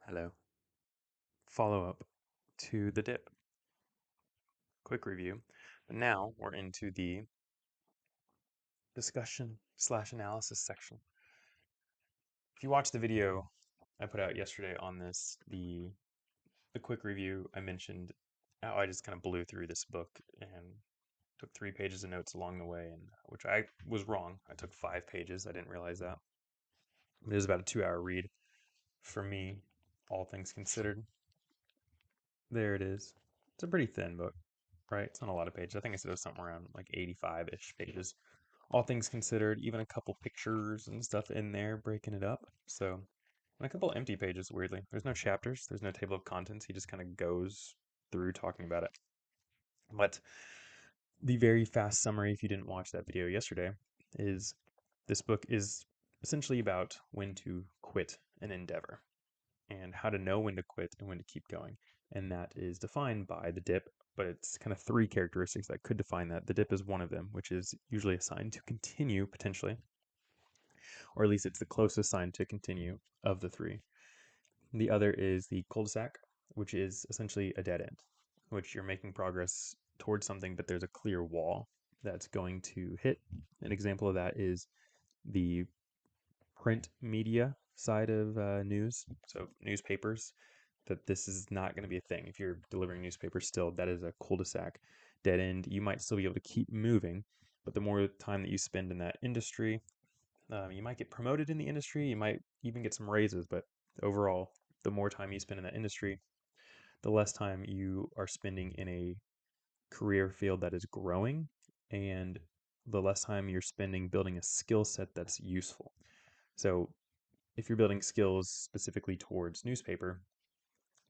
Hello. Follow-up to the dip. Quick review. But now we're into the discussion/analysis section. If you watched the video I put out yesterday on this, the quick review, I mentioned how I just kind of blew through this book and took 3 pages of notes along the way, and which I was wrong. I took 5 pages. I didn't realize that. It was about a 2-hour read for me, all things considered. There it is. It's a pretty thin book, right? It's not a lot of pages. I think I said it was something around like 85-ish pages. All things considered, even a couple pictures and stuff in there breaking it up. So, and a couple empty pages, weirdly. There's no chapters, there's no table of contents. He just kind of goes through talking about it. But the very fast summary, if you didn't watch that video yesterday, is this book is essentially about when to quit an endeavor and how to know when to quit and when to keep going. And that is defined by the dip, but it's kind of 3 characteristics that could define that. The dip is one of them, which is usually assigned to continue potentially, or at least it's the closest sign to continue of the 3. The other is the cul-de-sac, which is essentially a dead end, which you're making progress towards something, but there's a clear wall that's going to hit. An example of that is the print media side of news, so newspapers, that this is not going to be a thing. If you're delivering newspapers still, that is a cul-de-sac dead end. You might still be able to keep moving, but the more time that you spend in that industry, you might get promoted in the industry, you might even get some raises, but overall, the more time you spend in that industry, the less time you are spending in a career field that is growing, and the less time you're spending building a skill set that's useful. So if you're building skills specifically towards newspaper,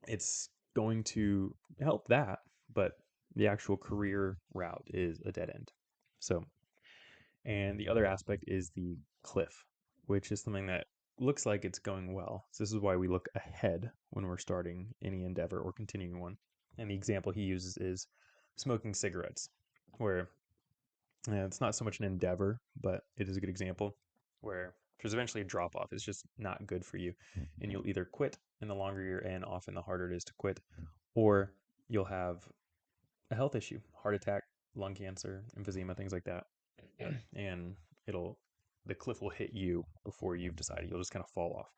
it's going to help that, but the actual career route is a dead end. So, and the other aspect is the cliff, which is something that looks like it's going well. So this is why we look ahead when we're starting any endeavor or continuing one. And the example he uses is smoking cigarettes, where it's not so much an endeavor, but it is a good example where there's eventually a drop off. It's just not good for you. And you'll either quit, and the longer you're in, often the harder it is to quit, or you'll have a health issue, heart attack, lung cancer, emphysema, things like that. And the cliff will hit you before you've decided. You'll just kind of fall off.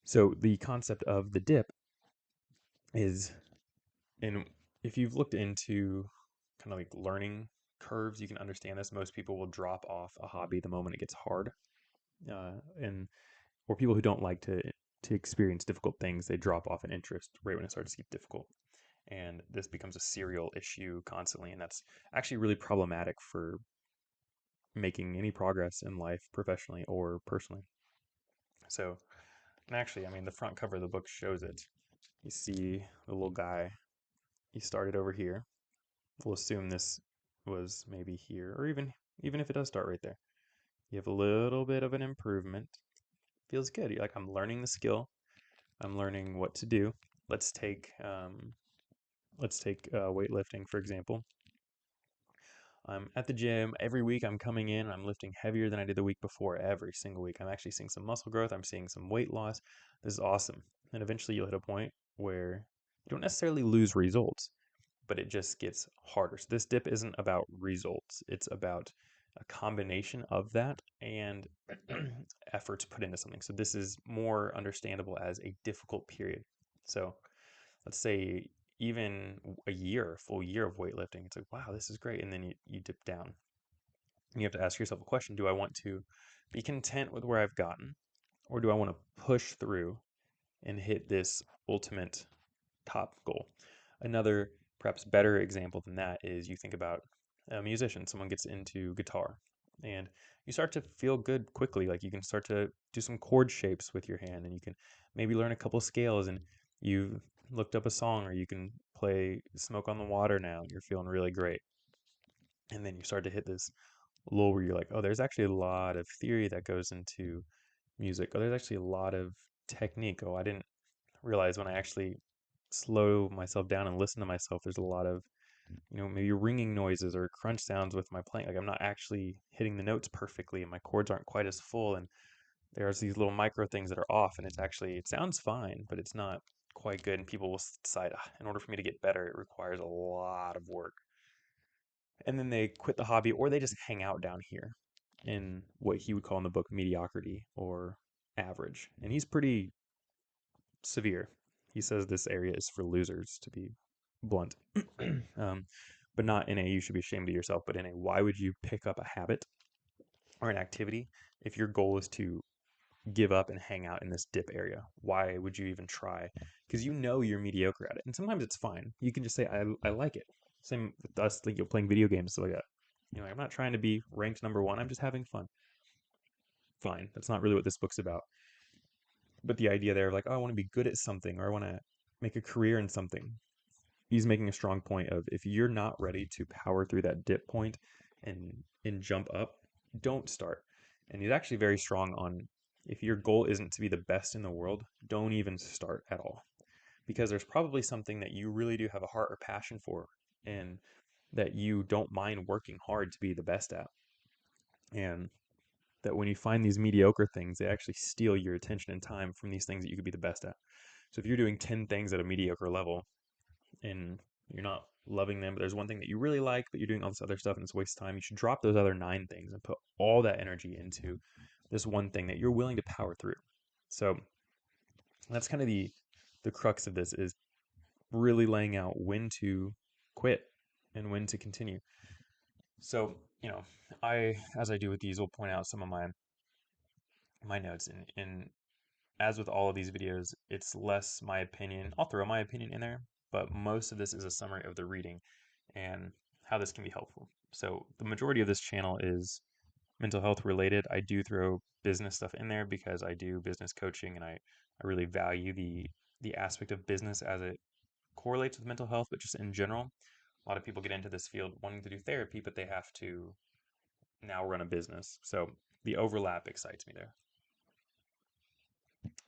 So the concept of the dip is, and if you've looked into kind of like learning curves, you can understand this. Most people will drop off a hobby the moment it gets hard, and or people who don't like to experience difficult things, they drop off an interest right when it starts to get difficult, and this becomes a serial issue constantly, and that's actually really problematic for making any progress in life, professionally or personally. So, and actually, I mean, the front cover of the book shows it. You see the little guy. He started over here. We'll assume this was maybe here, or even if it does start right there. You have a little bit of an improvement. Feels good. You're like, I'm learning the skill. I'm learning what to do. Let's take weightlifting for example. I'm at the gym every week. I'm coming in. I'm lifting heavier than I did the week before every single week. I'm actually seeing some muscle growth. I'm seeing some weight loss. This is awesome. And eventually, you'll hit a point where you don't necessarily lose results, but it just gets harder. So this dip isn't about results. It's about a combination of that and efforts put into something. So this is more understandable as a difficult period. So let's say even a full year of weightlifting, it's like, wow, this is great. And then you dip down. And you have to ask yourself a question. Do I want to be content with where I've gotten? Or do I want to push through and hit this ultimate top goal? Another perhaps better example than that is you think about a musician, someone gets into guitar, and you start to feel good quickly. Like you can start to do some chord shapes with your hand, and you can maybe learn a couple scales, and you've looked up a song, or you can play Smoke on the Water now, and you're feeling really great. And then you start to hit this lull where you're like, oh, there's actually a lot of theory that goes into music. Oh, there's actually a lot of technique. Oh, I didn't realize when I actually slow myself down and listen to myself, there's a lot of, maybe ringing noises or crunch sounds with my playing. Like I'm not actually hitting the notes perfectly and my chords aren't quite as full. And there's these little micro things that are off, and it sounds fine, but it's not quite good. And people will decide, in order for me to get better, it requires a lot of work. And then they quit the hobby, or they just hang out down here in what he would call in the book mediocrity or average. And he's pretty severe. He says this area is for losers, to be blunt. um, but not in a you should be ashamed of yourself, but in a why would you pick up a habit or an activity if your goal is to give up and hang out in this dip area? Why would you even try? Because you know you're mediocre at it. And sometimes it's fine. You can just say, I like it. Same with us, like you're playing video games, stuff like that. I'm not trying to be ranked number one. I'm just having fun. Fine. That's not really what this book's about. But the idea there of like, oh, I want to be good at something or I want to make a career in something. He's making a strong point of if you're not ready to power through that dip point and jump up, don't start. And he's actually very strong on if your goal isn't to be the best in the world, don't even start at all. Because there's probably something that you really do have a heart or passion for and that you don't mind working hard to be the best at. And that when you find these mediocre things, they actually steal your attention and time from these things that you could be the best at. So if you're doing 10 things at a mediocre level and you're not loving them, but there's one thing that you really like, but you're doing all this other stuff and it's a waste of time, you should drop those other 9 things and put all that energy into this one thing that you're willing to power through. So that's kind of the crux of this is really laying out when to quit and when to continue. So, as I do with these, will point out some of my notes and as with all of these videos, it's less my opinion. I'll throw my opinion in there, but most of this is a summary of the reading and how this can be helpful. So the majority of this channel is mental health related. I do throw business stuff in there because I do business coaching and I really value the aspect of business as it correlates with mental health, but just in general. A lot of people get into this field wanting to do therapy, but they have to now run a business. So the overlap excites me there.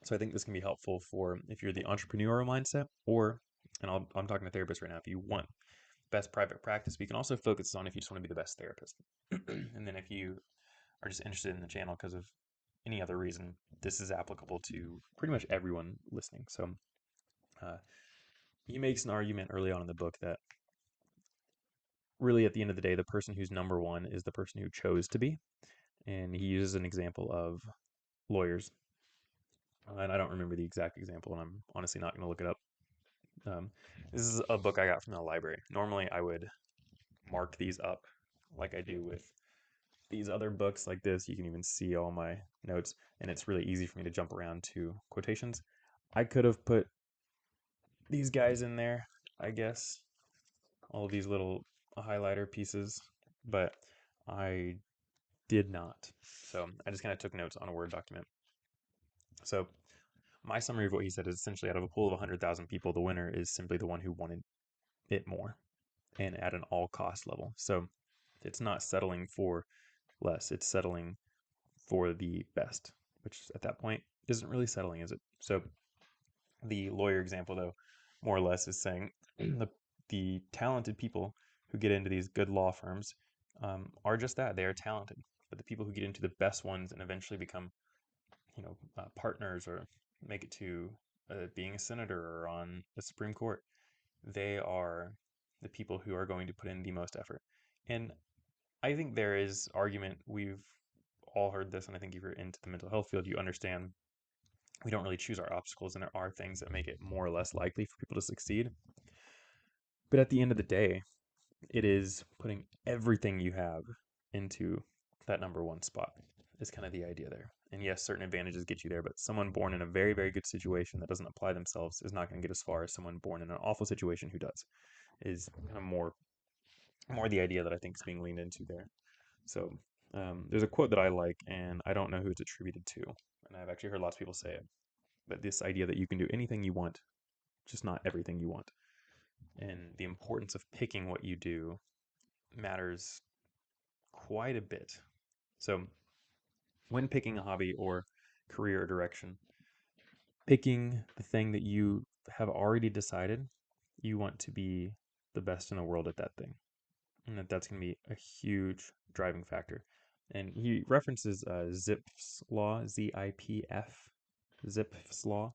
So I think this can be helpful for if you're the entrepreneurial mindset or, and I'm talking to therapists right now, if you want best private practice, but you can also focus on if you just want to be the best therapist. And then if you are just interested in the channel because of any other reason, this is applicable to pretty much everyone listening. So uh, he makes an argument early on in the book that really at the end of the day, the person who's number one is the person who chose to be. And he uses an example of lawyers. And I don't remember the exact example, and I'm honestly not going to look it up. This is a book I got from the library. Normally, I would mark these up like I do with these other books like this. You can even see all my notes, and it's really easy for me to jump around to quotations. I could have put these guys in there, I guess, all of these little highlighter pieces, but I did not. So I just kind of took notes on a Word document. So my summary of what he said is essentially out of a pool of 100,000 people, the winner is simply the one who wanted it more and at an all cost level. So it's not settling for less, it's settling for the best, which at that point isn't really settling, is it? So the lawyer example, though, more or less is saying the talented people who get into these good law firms are just that. They are talented. But the people who get into the best ones and eventually become, partners or make it to being a senator or on the Supreme Court, they are the people who are going to put in the most effort. And I think there is argument. We've all heard this, and I think if you're into the mental health field, you understand we don't really choose our obstacles, and there are things that make it more or less likely for people to succeed. But at the end of the day, it is putting everything you have into that number one spot is kind of the idea there. And yes, certain advantages get you there, but someone born in a very, very good situation that doesn't apply themselves is not going to get as far as someone born in an awful situation who does. Is kind of more the idea that I think is being leaned into there. So there's a quote that I like, and I don't know who it's attributed to, and I've actually heard lots of people say it, but this idea that you can do anything you want, just not everything you want. And the importance of picking what you do matters quite a bit. So when picking a hobby or career or direction, picking the thing that you have already decided you want to be the best in the world at that thing. And that's going to be a huge driving factor. And he references Zipf's law, Z-I-P-F, Zipf's law,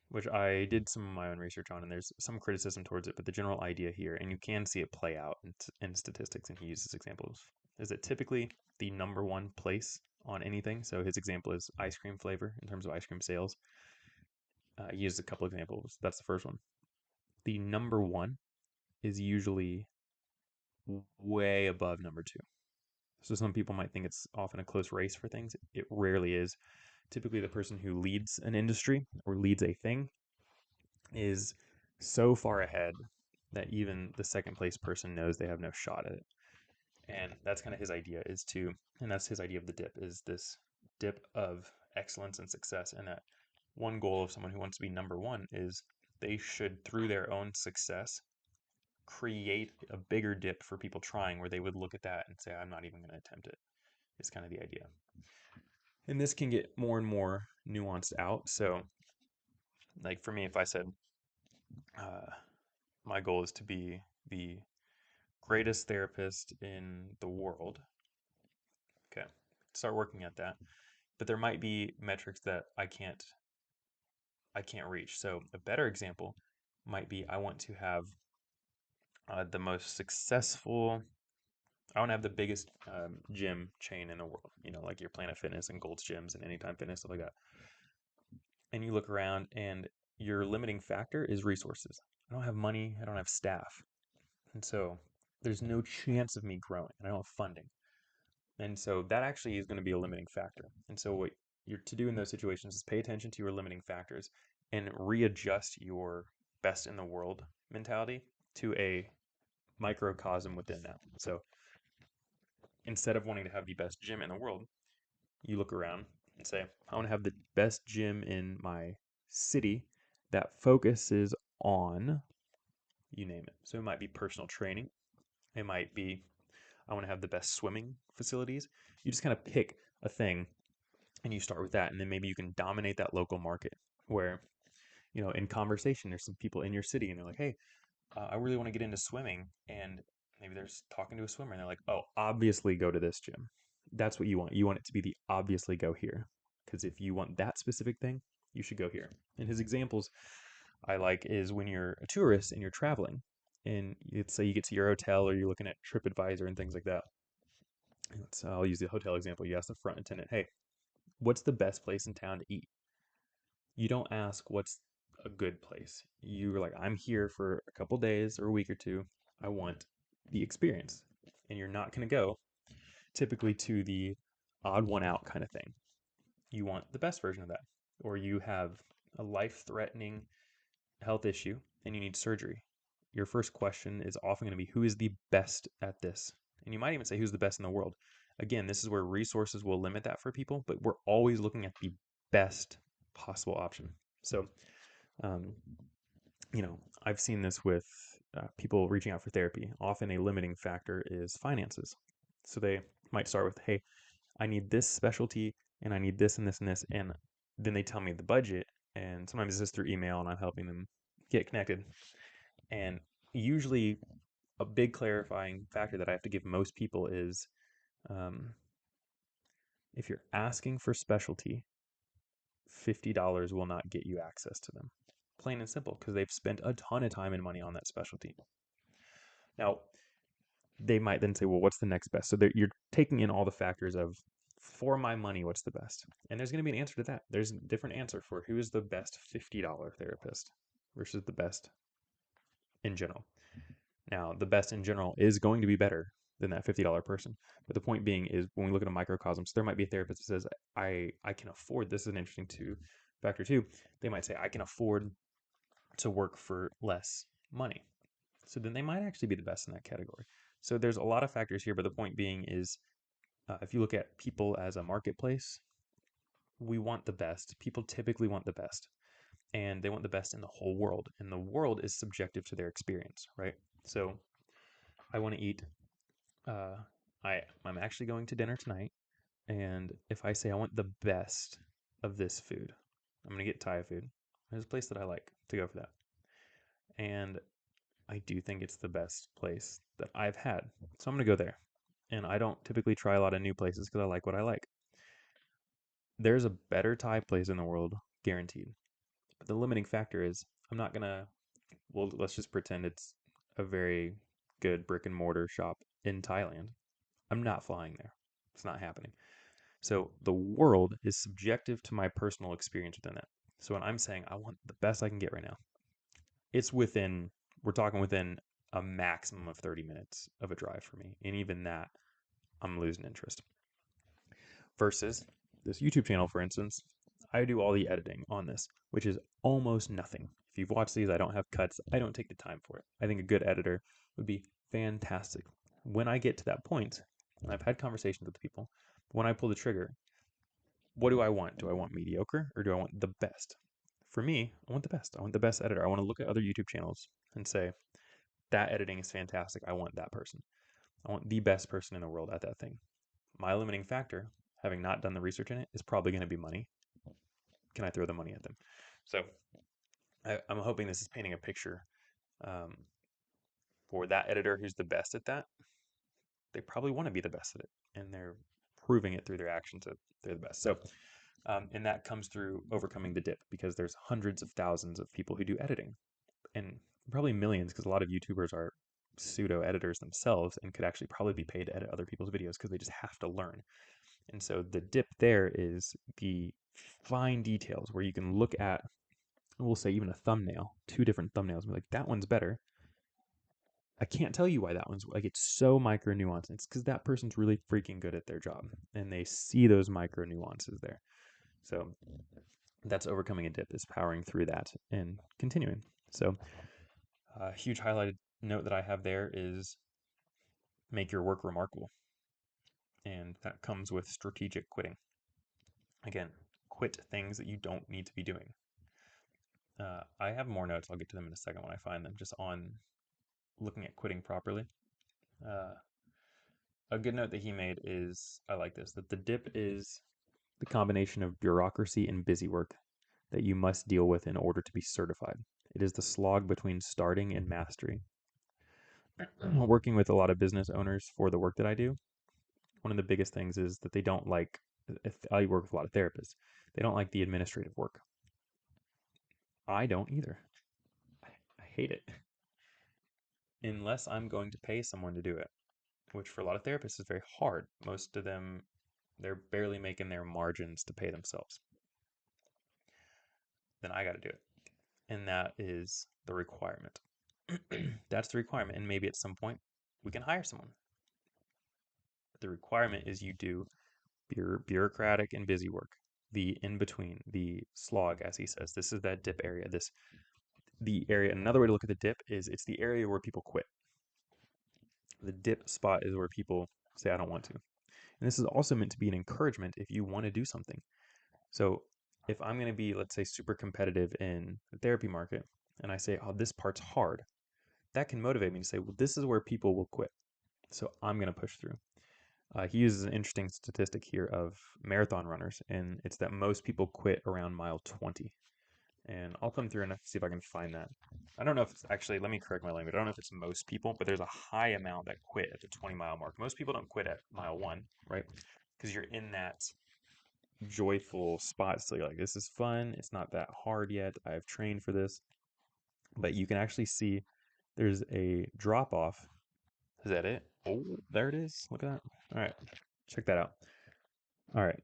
which I did some of my own research on, and there's some criticism towards it, but the general idea here, and you can see it play out in statistics, and he uses examples, is that typically the number one place on anything, so his example is ice cream flavor in terms of ice cream sales. He uses a couple examples. That's the first one. The number one is usually way above number two. So some people might think it's often a close race for things. It rarely is. Typically, the person who leads an industry or leads a thing is so far ahead that even the second place person knows they have no shot at it. And that's kind of his idea and that's his idea of the dip, is this dip of excellence and success. And that one goal of someone who wants to be number one is they should, through their own success, create a bigger dip for people trying, where they would look at that and say, I'm not even going to attempt it, is kind of the idea. And this can get more and more nuanced out. So, like for me, if I said, my goal is to be the greatest therapist in the world, okay, start working at that. But there might be metrics that I can't reach. So a better example might be, I want to have the most successful. I want to have the biggest gym chain in the world. Like your Planet Fitness and Gold's Gyms and Anytime Fitness, stuff like that. And you look around, and your limiting factor is resources. I don't have money. I don't have staff, and so there's no chance of me growing. And I don't have funding. And so that actually is going to be a limiting factor. And so what you're to do in those situations is pay attention to your limiting factors and readjust your best in the world mentality to a microcosm within that. So instead of wanting to have the best gym in the world, you look around and say, I want to have the best gym in my city that focuses on, you name it. So it might be personal training. It might be, I want to have the best swimming facilities. You just kind of pick a thing and you start with that. And then maybe you can dominate that local market where, in conversation, there's some people in your city and they're like, hey, I really want to get into swimming. And maybe they're talking to a swimmer and they're like, oh, obviously go to this gym. That's what you want. You want it to be the obviously go here. Because if you want that specific thing, you should go here. And his examples I like is when you're a tourist and you're traveling, and let's say you get to your hotel or you're looking at TripAdvisor and things like that. So I'll use the hotel example. You ask the front attendant, hey, what's the best place in town to eat? You don't ask what's a good place. You're like, I'm here for a couple days or a week or two. I want the experience. And you're not going to go typically to the odd one out kind of thing. You want the best version of that. Or you have a life threatening health issue and you need surgery. Your first question is often going to be, who is the best at this? And you might even say, who's the best in the world? Again, this is where resources will limit that for people, but we're always looking at the best possible option. So, um, I've seen this with people reaching out for therapy. Often a limiting factor is finances. So they might start with, hey, I need this specialty and I need this and this and this. And then they tell me the budget. And sometimes this is through email and I'm helping them get connected. And usually a big clarifying factor that I have to give most people is, if you're asking for specialty, $50 will not get you access to them. Plain and simple, because they've spent a ton of time and money on that specialty. Now, they might then say, well, what's the next best? So you're taking in all the factors of, for my money, what's the best? And there's going to be an answer to that. There's a different answer for who is the best $50 therapist versus the best in general. Now, the best in general is going to be better than that $50 person. But the point being is, when we look at a microcosm, so there might be a therapist that says, I can afford, this is an interesting factor too. They might say, I can afford to work for less money. So then they might actually be the best in that category. So there's a lot of factors here, but the point being is, if you look at people as a marketplace, we want the best. People typically want the best, and they want the best in the whole world. And the world is subjective to their experience, right? So I want to eat. I'm actually going to dinner tonight, and if I say I want the best of this food, I'm going to get Thai food. There's a place that I like to go for that, and I do think it's the best place that I've had, so I'm going to go there. And I don't typically try a lot of new places because I like what I like. There's a better Thai place in the world, guaranteed. But the limiting factor is I'm not gonna, well, let's just pretend it's a very good brick and mortar shop in Thailand. I'm not flying there. It's not happening. So the world is subjective to my personal experience within that. So when I'm saying I want the best I can get right now, it's within, we're talking within a maximum of 30 minutes of a drive for me. And even that, I'm losing interest. Versus this YouTube channel, for instance, I do all the editing on this, which is almost nothing. If you've watched these, I don't have cuts. I don't take the time for it. I think a good editor would be fantastic. When I get to that point, and I've had conversations with people, when I pull the trigger, what do I want? Do I want mediocre or do I want the best? For me, I want the best. I want the best editor. I want to look at other YouTube channels and say, that editing is fantastic. I want that person. I want the best person in the world at that thing. My limiting factor, having not done the research in it, is probably going to be money. Can I throw the money at them? So I'm hoping this is painting a picture um, for that editor who's the best at that. They probably want to be the best at it, and they're proving it through their actions that they're the best. So, and that comes through overcoming the dip because there's hundreds of thousands of people who do editing, and probably millions because a lot of YouTubers are pseudo editors themselves and could actually probably be paid to edit other people's videos because they just have to learn. And so the dip there is the fine details where you can look at, we'll say even a thumbnail, two different thumbnails, and be like, that one's better. I can't tell you why that one's like, it's so micro nuanced. It's because that person's really freaking good at their job and they see those micro nuances there. So that's overcoming a dip, is powering through that and continuing. So a huge highlighted note that I have there is make your work remarkable. And that comes with strategic quitting. Again, quit things that you don't need to be doing. I have more notes. I'll get to them in a second when I find them, just on looking at quitting properly. Uh, a good note that he made is, I like this, that the dip is the combination of bureaucracy and busy work that you must deal with in order to be certified. It is the slog between starting and mastery. Working with a lot of business owners for the work that I do, one of the biggest things is that they don't like, if I work with a lot of therapists, they don't like the administrative work. I don't either. I hate it. Unless I'm going to pay someone to do it, which for a lot of therapists is very hard. Most of them, they're barely making their margins to pay themselves. Then I got to do it. And that is the requirement. That's the requirement. And maybe at some point we can hire someone. But the requirement is you do bureaucratic and busy work, the in between, the slog, as he says. This is that dip area. The area. Another way to look at the dip is it's the area where people quit. The dip spot is where people say, I don't want to. And this is also meant to be an encouragement if you want to do something. So if I'm going to be, let's say, super competitive in the therapy market, and I say, oh, this part's hard, that can motivate me to say, well, this is where people will quit. So I'm going to push through. He uses an interesting statistic here of marathon runners, and it's that most people quit around mile 20. And I'll come through and see if I can find that. I don't know if it's actually, let me correct my language. I don't know if it's most people, but there's a high amount that quit at the 20-mile mark. Most people don't quit at mile 1, right? Because you're in that joyful spot. So you're like, this is fun. It's not that hard yet. I've trained for this. But you can actually see there's a drop off. Is that it? Oh, there it is. Look at that. All right. Check that out. All right.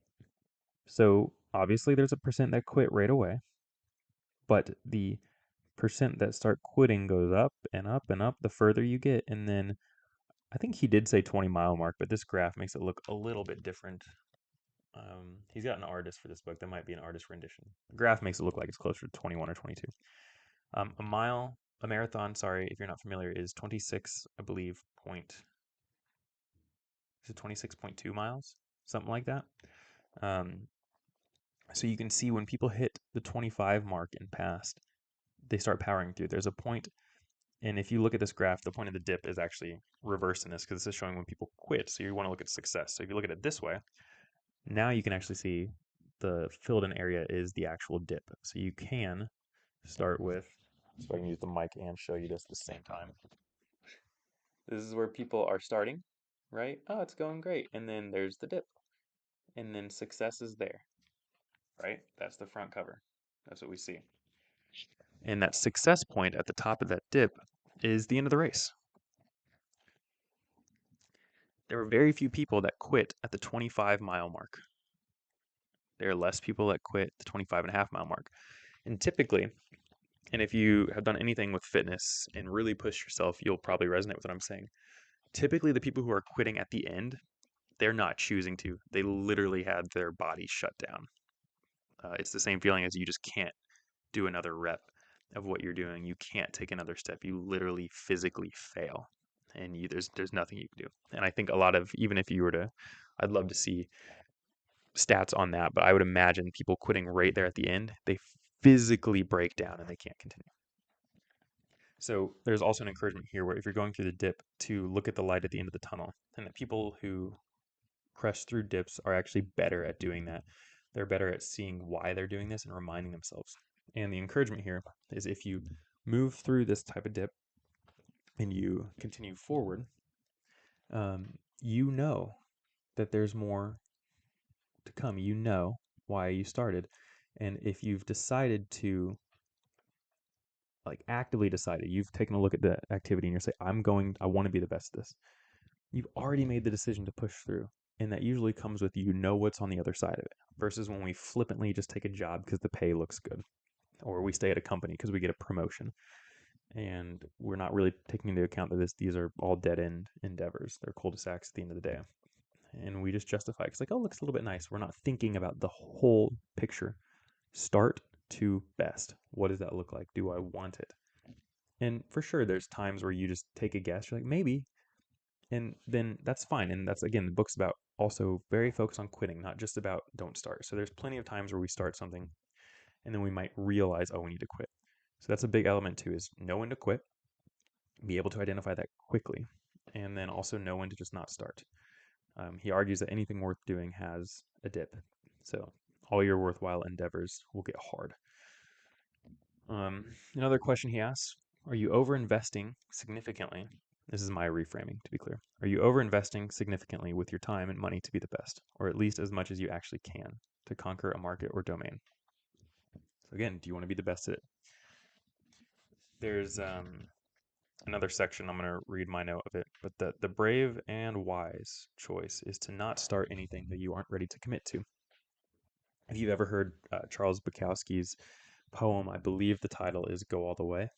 So obviously there's a percent that quit right away, but the percent that start quitting goes up and up and up the further you get. And then I think he did say 20-mile mark, but this graph makes it look a little bit different. He's got an artist for this book. That might be an artist rendition. The graph makes it look like it's closer to 21 or 22. A marathon, sorry, if you're not familiar, is 26, I believe, is it 26.2 miles? Something like that. So you can see when people hit the 25 mark and past, they start powering through. There's a point, and if you look at this graph, the point of the dip is actually reversed in this because this is showing when people quit. So you want to look at success. So if you look at it this way, now you can actually see the filled in area is the actual dip. So you can start with, so I can use the mic and show you this at the same time. This is where people are starting. right? Oh, it's going great. And then there's the dip. And then success is there, right? That's the front cover. That's what we see. And that success point at the top of that dip is the end of the race. There were very few people that quit at the 25-mile mark. There are less people that quit the 25.5-mile mark. And typically, and if you have done anything with fitness and really pushed yourself, you'll probably resonate with what I'm saying. Typically, the people who are quitting at the end, they're not choosing to. They literally had their body shut down. It's the same feeling as you just can't do another rep of what you're doing. You can't take another step. You literally physically fail, and there's nothing you can do. And I think a lot of, even if you were to, I'd love to see stats on that, but I would imagine people quitting right there at the end, they physically break down and they can't continue. So there's also an encouragement here where if you're going through the dip, to look at the light at the end of the tunnel, and that people who crush through dips are actually better at doing that. They're better at seeing why they're doing this and reminding themselves. And the encouragement here is if you move through this type of dip and you continue forward, you know that there's more to come. You know why you started. And if you've decided to, like actively decided, you've taken a look at the activity and you're saying, I want to be the best at this. You've already made the decision to push through. And that usually comes with what's on the other side of it versus when we flippantly just take a job because the pay looks good, or we stay at a company because we get a promotion. And we're not really taking into account that these are all dead end endeavors. They're cul-de-sacs at the end of the day. And we just justify it. It's like, oh, it looks a little bit nice. We're not thinking about the whole picture. Start to best. What does that look like? Do I want it? And for sure, there's times where you just take a guess. You're like, maybe. And then that's fine. And that's, again, the book's about also very focused on quitting, not just about don't start. So there's plenty of times where we start something and then we might realize, oh, we need to quit. So that's a big element too, is know when to quit, be able to identify that quickly, and then also know when to just not start. He argues that anything worth doing has a dip. So all your worthwhile endeavors will get hard. Another question he asks, are you over-investing significantly? This is my reframing, to be clear. Are you over-investing significantly with your time and money to be the best, or at least as much as you actually can to conquer a market or domain? So again, do you want to be the best at it? There's another section, I'm going to read my note of it, but the brave and wise choice is to not start anything that you aren't ready to commit to. If you've ever heard Charles Bukowski's poem, I believe the title is Go All the Way.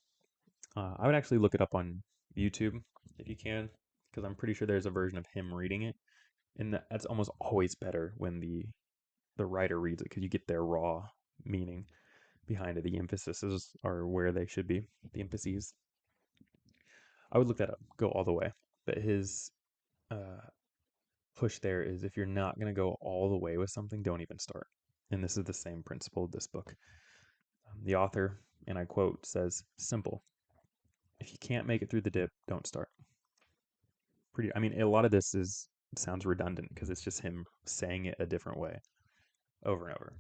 I would actually look it up on YouTube if you can, because I'm pretty sure there's a version of him reading it, and that's almost always better when the writer reads it, because you get their raw meaning behind it. The emphases are where they should be, the emphases. I would look that up, Go All the Way. But his uh, push there is, if you're not going to go all the way with something, don't even start. And this is the same principle of this book. The author, and I quote, says, simple. If you can't make it through the dip, don't start. I mean, a lot of this sounds redundant because it's just him saying it a different way over and over.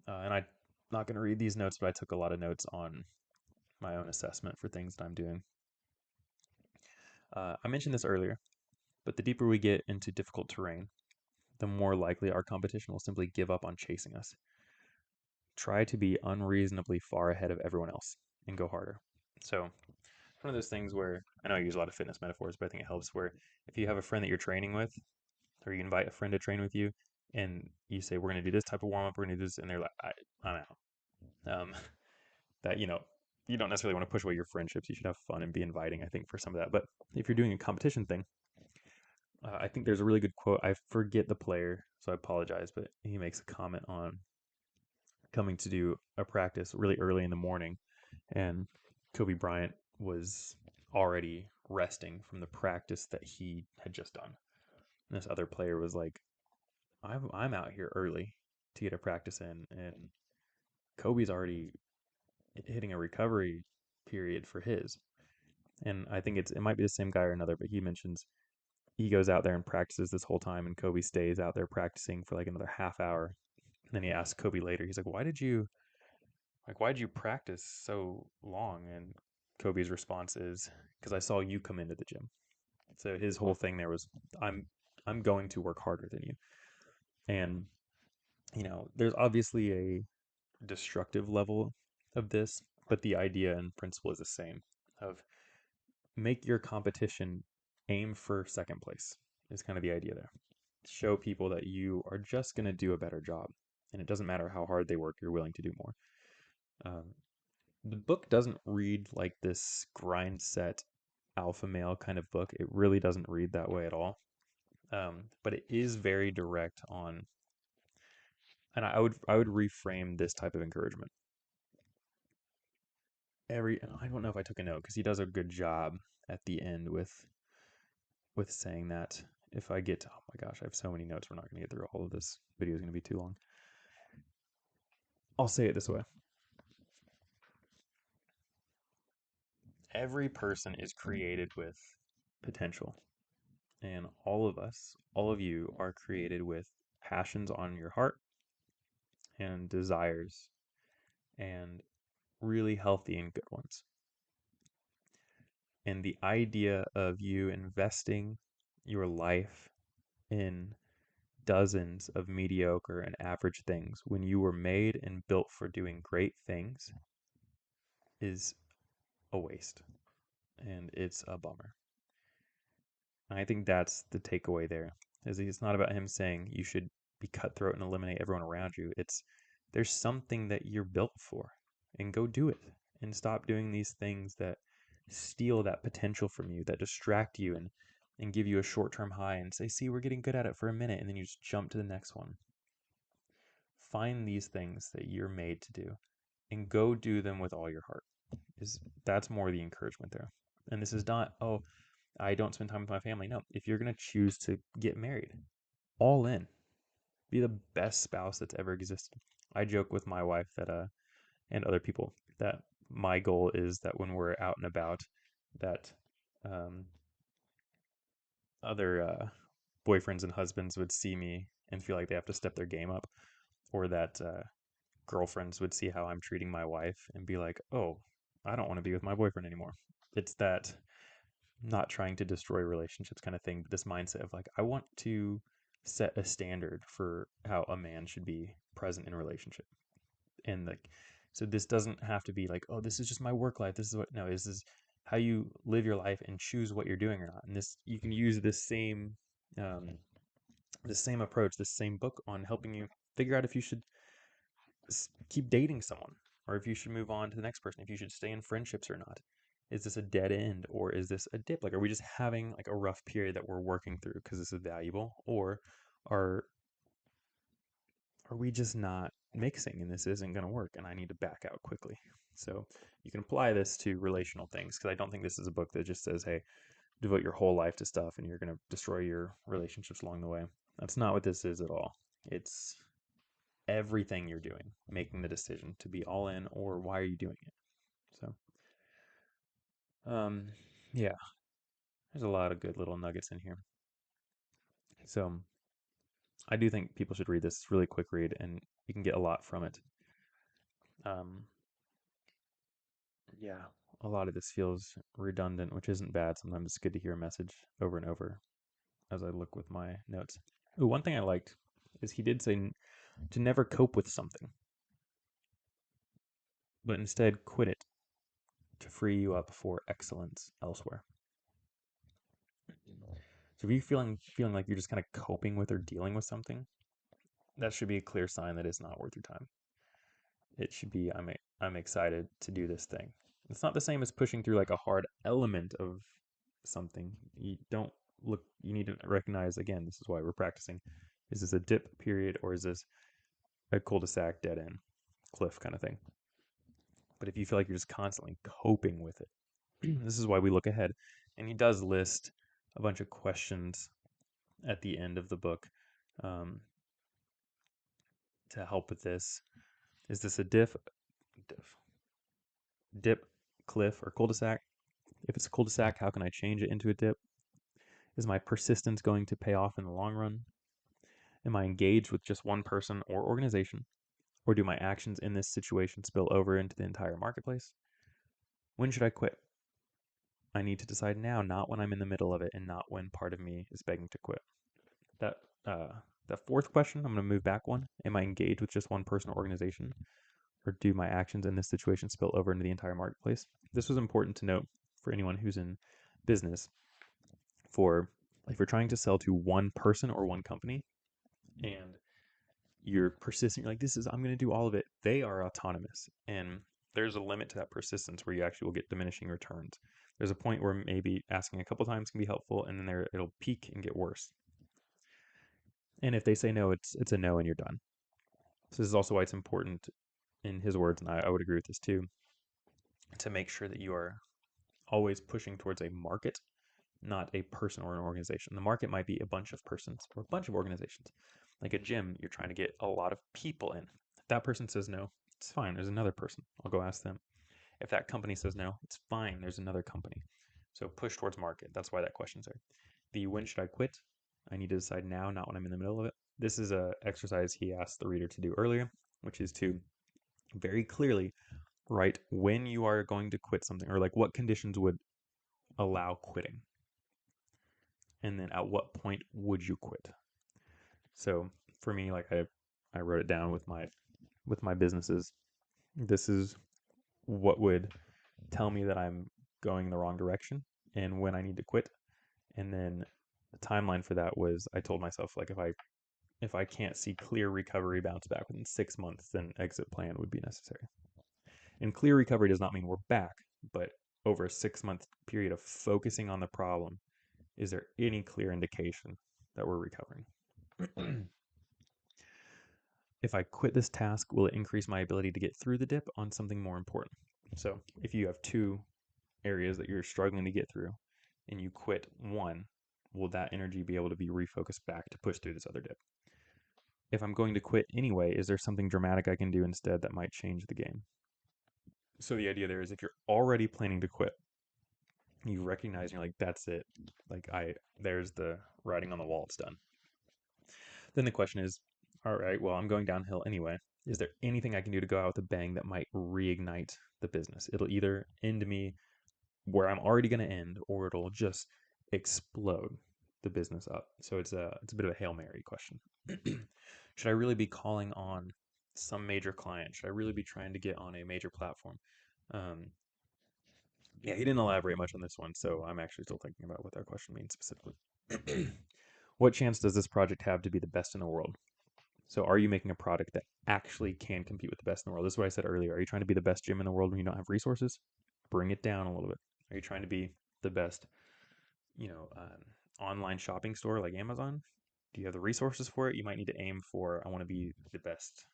And I'm not going to read these notes, but I took a lot of notes on my own assessment for things that I'm doing. I mentioned this earlier, but the deeper we get into difficult terrain, the more likely our competition will simply give up on chasing us. Try to be unreasonably far ahead of everyone else and go harder. So it's one of those things where, I know I use a lot of fitness metaphors, but I think it helps, where if you have a friend that you're training with, or you invite a friend to train with you, and you say, we're going to do this type of warm-up, we're going to do this, and they're like, I'm out. That, you don't necessarily want to push away your friendships. You should have fun and be inviting, I think, for some of that. But if you're doing a competition thing, I think there's a really good quote. I forget the player, so I apologize, but he makes a comment on coming to do a practice really early in the morning, and Kobe Bryant was already resting from the practice that he had just done. And this other player was like, I'm out here early to get a practice in, and Kobe's already hitting a recovery period for his. And I think it might be the same guy or another, but he mentions he goes out there and practices this whole time, and Kobe stays out there practicing for like another half hour. And then he asks Kobe later, he's like, why did you practice so long? And Kobe's response is, because I saw you come into the gym. So his whole thing there was, I'm I'm going to work harder than you. And there's obviously a destructive level of this, but the idea and principle is the same. Of make your competition aim for second place is kind of the idea there. Show people that you are just going to do a better job, and it doesn't matter how hard they work, you're willing to do more. Um, the book doesn't read like this grind set alpha male kind of book. It really doesn't read that way at all. But it is very direct on, and I would reframe this type of encouragement. I don't know if I took a note because he does a good job at the end with saying that. If I get, oh my gosh, I have so many notes. We're not going to get through all of this. Video is going to be too long. I'll say it this way. Every person is created with potential. And all of us, all of you, are created with passions on your heart and desires and really healthy and good ones. And the idea of you investing your life in dozens of mediocre and average things when you were made and built for doing great things is a waste. And it's a bummer. I think that's the takeaway there. Is it's not about him saying you should be cutthroat and eliminate everyone around you. It's there's something that you're built for, and go do it. And stop doing these things that steal that potential from you, that distract you and give you a short-term high and say, "See, we're getting good at it for a minute," and then you just jump to the next one. Find these things that you're made to do and go do them with all your heart. That's more the encouragement there. And this is not, oh, I don't spend time with my family. No, if you're going to choose to get married, all in, be the best spouse that's ever existed. I joke with my wife that, and other people, that my goal is that when we're out and about, that um, other boyfriends and husbands would see me and feel like they have to step their game up, or that girlfriends would see how I'm treating my wife and be like, oh, I don't want to be with my boyfriend anymore. It's that not trying to destroy relationships kind of thing, but this mindset of like, I want to set a standard for how a man should be present in a relationship. And like, so this doesn't have to be like, oh, this is just my work life. This is what, no, this is how you live your life and choose what you're doing or not. And this, you can use um, this same approach, this same book on helping you figure out if you should keep dating someone or if you should move on to the next person, if you should stay in friendships or not. Is this a dead end or is this a dip? Like, are we just having like a rough period that we're working through because this is valuable, or are are we just not mixing and this isn't going to work and I need to back out quickly? So you can apply this to relational things because I don't think this is a book that just says, hey, devote your whole life to stuff and you're going to destroy your relationships along the way. That's not what this is at all. It's everything you're doing, making the decision to be all in, or why are you doing it? So, um, yeah, there's a lot of good little nuggets in here. So, I do think people should read this. It's a really quick read, and you can get a lot from it. Um, yeah, a lot of this feels redundant, which isn't bad. Sometimes it's good to hear a message over and over as I look with my notes. Ooh, one thing I liked is he did say to never cope with something, but instead quit it to free you up for excellence elsewhere. So if you're feeling like you're just kind of coping with or dealing with something, that should be a clear sign that it's not worth your time. It should be I'm excited to do this thing. It's not the same as pushing through like a hard element of something. You don't look. You need to recognize again. This is why we're practicing. Is this a dip period or is this a cul-de-sac dead end cliff kind of thing? But if you feel like you're just constantly coping with it, this is why we look ahead. And he does list a bunch of questions at the end of the book um, to help with this. Is this a dip, cliff, or cul-de-sac? If it's a cul-de-sac, how can I change it into a dip? Is my persistence going to pay off in the long run? Am I engaged with just one person or organization? Or do my actions in this situation spill over into the entire marketplace? When should I quit? I need to decide now, not when I'm in the middle of it and not when part of me is begging to quit. That uh, that fourth question, I'm going to move back one. Am I engaged with just one person or organization, or do my actions in this situation spill over into the entire marketplace? This was important to note for anyone who's in business. For if you're trying to sell to one person or one company, and you're persistent, you're like, I'm going to do all of it. They are autonomous, and there's a limit to that persistence where you actually will get diminishing returns. There's a point where maybe asking a couple times can be helpful, and then it'll peak and get worse. And if they say no, it's a no, and you're done. So this is also why it's important, in his words, and I would agree with this too, to make sure that you are always pushing towards a market, not a person or an organization. The market might be a bunch of persons or a bunch of organizations. Like a gym, you're trying to get a lot of people in. If that person says no, it's fine. There's another person. I'll go ask them. If that company says no, it's fine. There's another company. So push towards market. That's why that question's there. The when should I quit? I need to decide now, not when I'm in the middle of it. This is a exercise he asked the reader to do earlier, which is to very clearly write when you are going to quit something, or like what conditions would allow quitting, and then at what point would you quit. So for me, like I wrote it down with my businesses. This is what would tell me that I'm going the wrong direction and when I need to quit. And then the timeline for that was, I told myself, like, if I can't see clear recovery bounce back within 6 months, then exit plan would be necessary. And clear recovery does not mean we're back, but over a 6 month period of focusing on the problem, is there any clear indication that we're recovering? If I quit this task, will it increase my ability to get through the dip on something more important? So if you have two areas that you're struggling to get through and you quit one, will that energy be able to be refocused back to push through this other dip? If I'm going to quit anyway, is there something dramatic I can do instead that might change the game? So the idea there is, if you're already planning to quit, you recognize, you're like, that's it. Like there's the writing on the wall, it's done. Then the question is, all right, well, I'm going downhill anyway. Is there anything I can do to go out with a bang that might reignite the business? It'll either end me where I'm already going to end, or it'll just explode the business up. So it's a bit of a Hail Mary question. Should I really be calling on some major client? Should I really be trying to get on a major platform? Yeah, he didn't elaborate much on this one, so I'm actually still thinking about what that question means specifically. What chance does this project have to be the best in the world? So are you making a product that actually can compete with the best in the world? This is what I said earlier. Are you trying to be the best gym in the world when you don't have resources? Bring it down a little bit. Are you trying to be the best, online shopping store like Amazon? Do you have the resources for it? You might need to aim for, I want to be the best,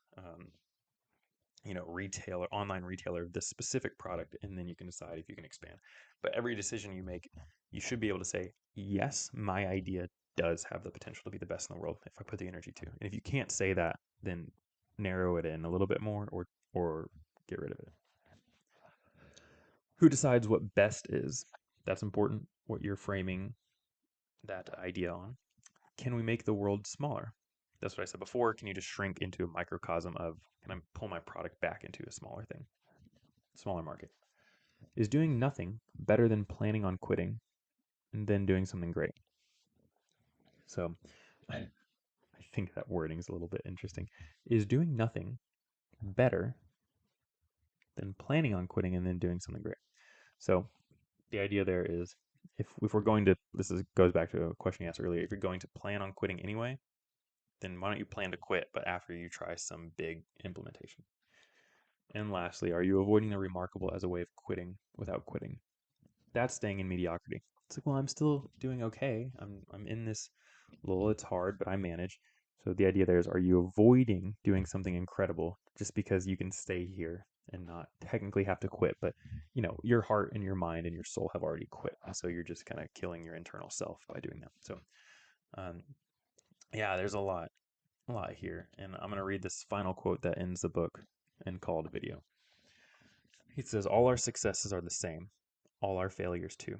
retailer, online retailer of this specific product, and then you can decide if you can expand. But every decision you make, you should be able to say, yes, my idea does have the potential to be the best in the world if I put the energy to. And if you can't say that, then narrow it in a little bit more, or get rid of it. Who decides what best is? That's important, what you're framing that idea on. Can we make the world smaller? That's what I said before. Can you just shrink into a microcosm of, can I pull my product back into a smaller thing, smaller market? Is doing nothing better than planning on quitting and then doing something great? So I think that wording is a little bit interesting. Is doing nothing better than planning on quitting and then doing something great? So the idea there is, if we're going to, goes back to a question you asked earlier, if you're going to plan on quitting anyway, then why don't you plan to quit, but after you try some big implementation? And lastly, are you avoiding the remarkable as a way of quitting without quitting? That's staying in mediocrity. It's like, well, I'm still doing okay. I'm in this lull. It's hard, but I manage. So the idea there is, are you avoiding doing something incredible just because you can stay here and not technically have to quit, but your heart and your mind and your soul have already quit, and so you're just kind of killing your internal self by doing that. So, yeah, there's a lot here, and I'm gonna read this final quote that ends the book and call it a video. He says, "All our successes are the same, all our failures too.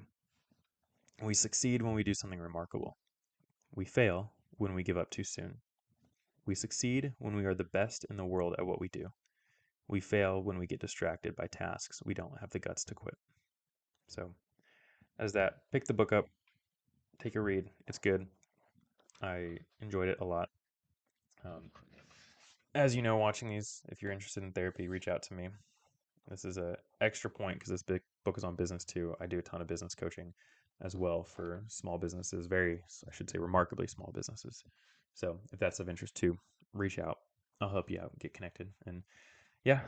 We succeed when we do something remarkable. We fail when we give up too soon. We succeed when we are the best in the world at what we do. We fail when we get distracted by tasks we don't have the guts to quit." So as that. Pick the book up, take a read. It's good. I enjoyed it a lot. Um, as you know, watching these, if you're interested in therapy, reach out to me. This is a extra point because this big book is on business too. I do a ton of business coaching as well for small businesses, I should say, remarkably small businesses. So if that's of interest too, reach out. I'll help you out, get connected, and yeah,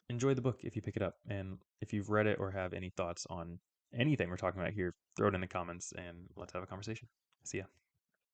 enjoy the book if you pick it up. And if you've read it or have any thoughts on anything we're talking about here, throw it in the comments and let's have a conversation. See ya.